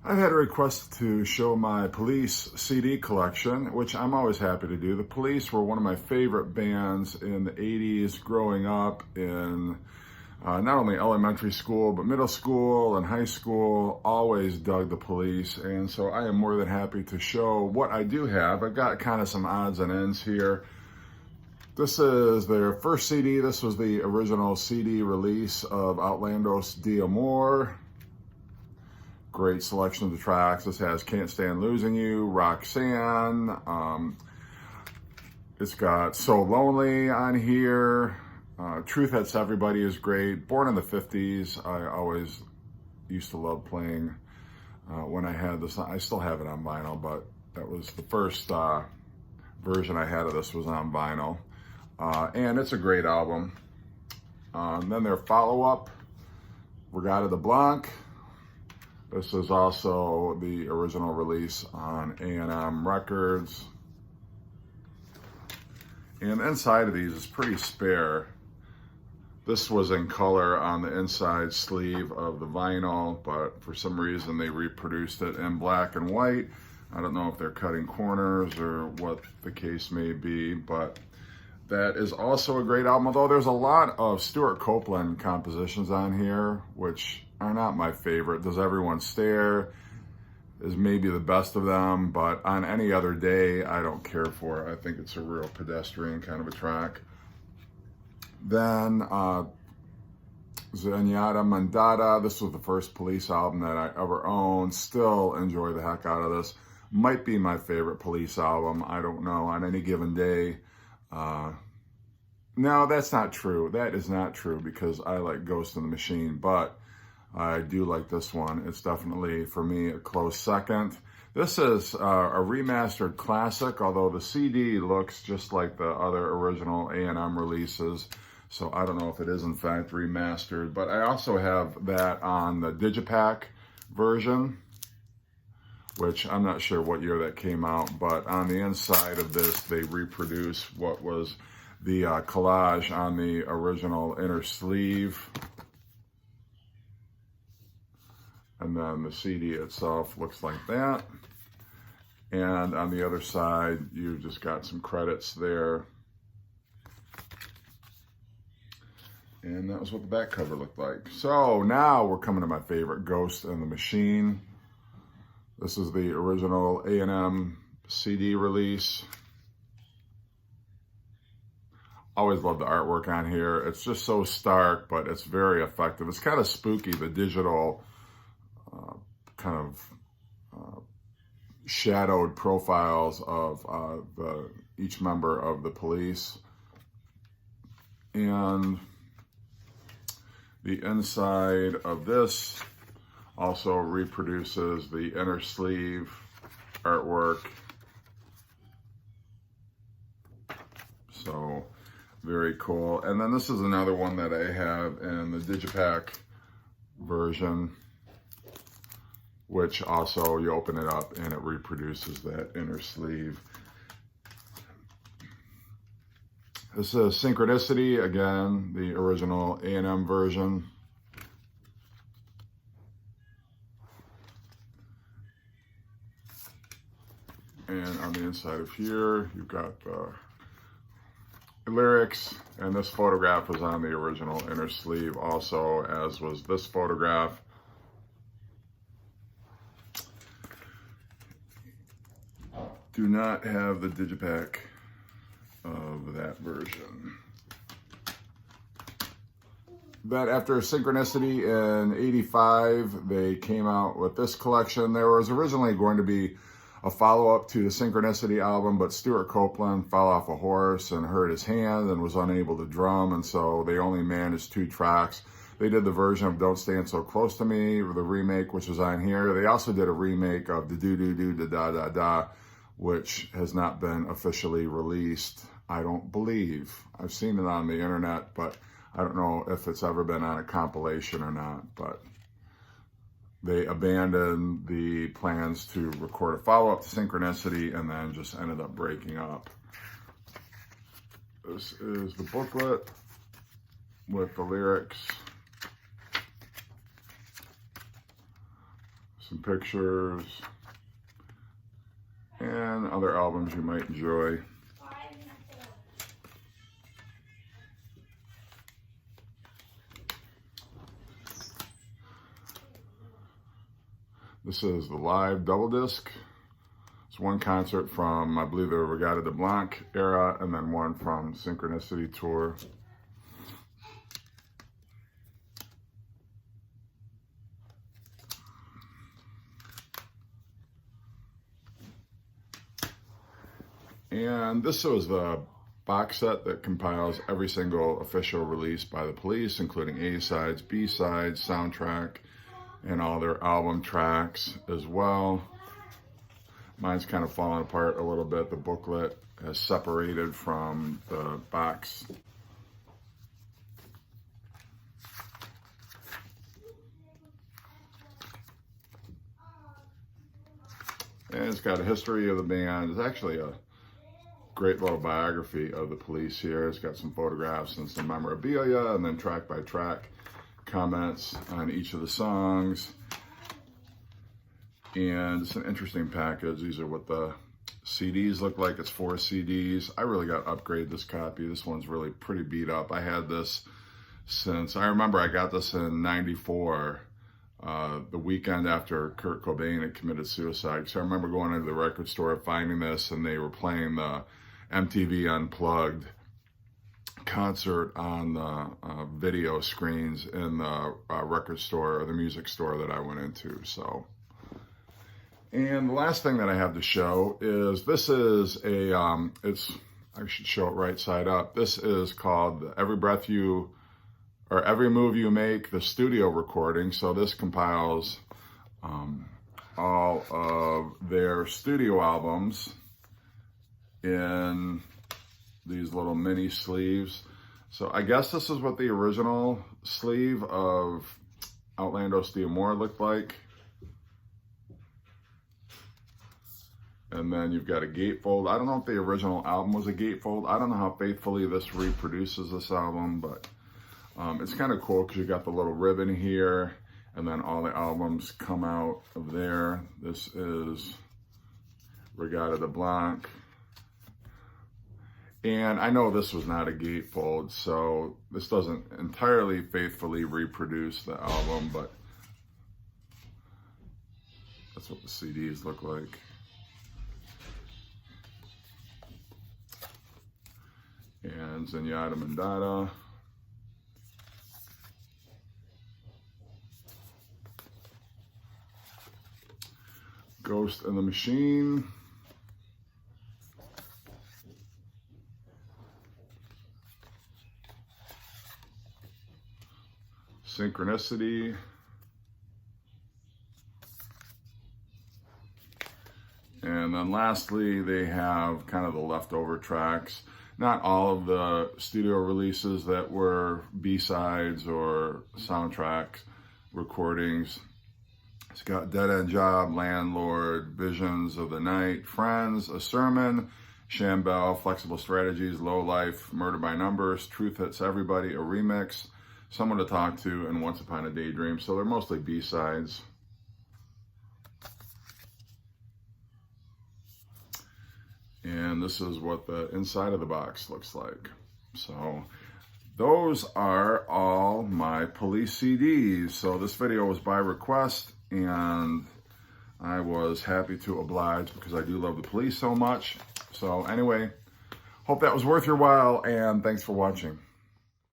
I've had a request to show my Police CD collection, which I'm always happy to do. The Police were one of my favorite bands in the 80s growing up in not only elementary school, but middle school and high school. Always dug the Police, and so I am more than happy to show what I do have. I've got kind of some odds and ends here. This is their first CD. This was the original CD release of Outlandos D'Amore. Great selection of the tracks. This has Can't Stand Losing You, Roxanne. It's got So Lonely on here. Truth Hurts Everybody is great. Born in the 50s. I always used to love playing when I had this. I still have it on vinyl, but that was the first version I had of this was on vinyl. And it's a great album. Then their follow-up, Reggatta de Blanc. This is also the original release on A&M Records. And inside of these is pretty spare. This was in color on the inside sleeve of the vinyl, but for some reason they reproduced it in black and white. I don't know if they're cutting corners or what the case may be, but that is also a great album, although there's a lot of Stuart Copeland compositions on here, which are not my favorite. Does Everyone Stare is maybe the best of them, but On Any Other Day, I don't care for it. I think it's a real pedestrian kind of a track. Then Zenyatta Mandata. This was the first Police album that I ever owned. Still enjoy the heck out of this. Might be my favorite Police album. I don't know, on any given day. No, that's not true. That is not true, because I like Ghost in the Machine, but I do like this one. It's definitely, for me, a close second. This is a remastered classic, although the CD looks just like the other original A&M releases. So I don't know if it is in fact remastered, but I also have that on the Digipack version, which I'm not sure what year that came out, but on the inside of this, they reproduce what was the collage on the original inner sleeve. And then the CD itself looks like that. And on the other side, you've just got some credits there. And that was what the back cover looked like. So now we're coming to my favorite, Ghost in the Machine. This is the original A&M CD release. Always love the artwork on here. It's just so stark, but it's very effective. It's kind of spooky, the digital kind of shadowed profiles of each member of the Police. And the inside of this also reproduces the inner sleeve artwork. So very cool. And then this is another one that I have in the Digipack version, which also you open it up and it reproduces that inner sleeve. This is Synchronicity, again, the original A&M version. And on the inside of here, you've got the lyrics, and this photograph was on the original inner sleeve also, as was this photograph. Do not have the Digipack of that version. But after Synchronicity in '85, they came out with this collection. There was originally going to be a follow-up to the Synchronicity album, but Stuart Copeland fell off a horse and hurt his hand and was unable to drum, and so they only managed 2 tracks. They did the version of Don't Stand So Close to Me, the remake, which was on here. They also did a remake of the Do Do Do Da Da Da Da, which has not been officially released, I don't believe. I've seen it on the internet, but I don't know if it's ever been on a compilation or not. But they abandoned the plans to record a follow-up to Synchronicity and then just ended up breaking up. This is the booklet with the lyrics. some pictures, and other albums you might enjoy. This is the live double disc. It's one concert from, I believe, the Regatta de Blanc era, and then one from Synchronicity tour. And this was the box set that compiles every single official release by the Police, including A-sides, B-sides, soundtrack, and all their album tracks as well. Mine's kind of fallen apart a little bit. The booklet has separated from the box. And it's got a history of the band. It's actually a great little biography of the Police here. It's got some photographs and some memorabilia, and then track by track comments on each of the songs. And it's an interesting package. These are what the CDs look like. It's 4 CDs. I really got to upgrade this copy. This one's really pretty beat up. I had this since, I remember I got this in '94, the weekend after Kurt Cobain had committed suicide. So I remember going into the record store, finding this, and they were playing the MTV Unplugged concert on the video screens in the record store or the music store that I went into. So, and the last thing that I have to show is this is a I should show it right side up. This is called Every Breath You or Every Move You Make, the studio recording. So this compiles all of their studio albums in these little mini sleeves. So I guess this is what the original sleeve of Outlandos D'Amore looked like. And then you've got a gatefold. I don't know if the original album was a gatefold. I don't know how faithfully this reproduces this album, but it's kind of cool because you got the little ribbon here, and then all the albums come out of there. This is Regatta de Blanc. And I know this was not a gatefold, so this doesn't entirely faithfully reproduce the album, but that's what the CDs look like. And Zenyatta Mandata. Ghost in the Machine. Synchronicity. And then lastly, they have kind of the leftover tracks. Not all of the studio releases that were B-sides or soundtrack recordings. It's got Dead End Job, Landlord, Visions of the Night, Friends, A Sermon, Shambell, Flexible Strategies, Low Life, Murder by Numbers, Truth Hits Everybody, a remix, Someone to Talk To, and Once Upon a Daydream. So they're mostly B-sides. And this is what the inside of the box looks like. So those are all my Police CDs. So this video was by request, and I was happy to oblige because I do love the Police so much. So anyway, hope that was worth your while, and thanks for watching.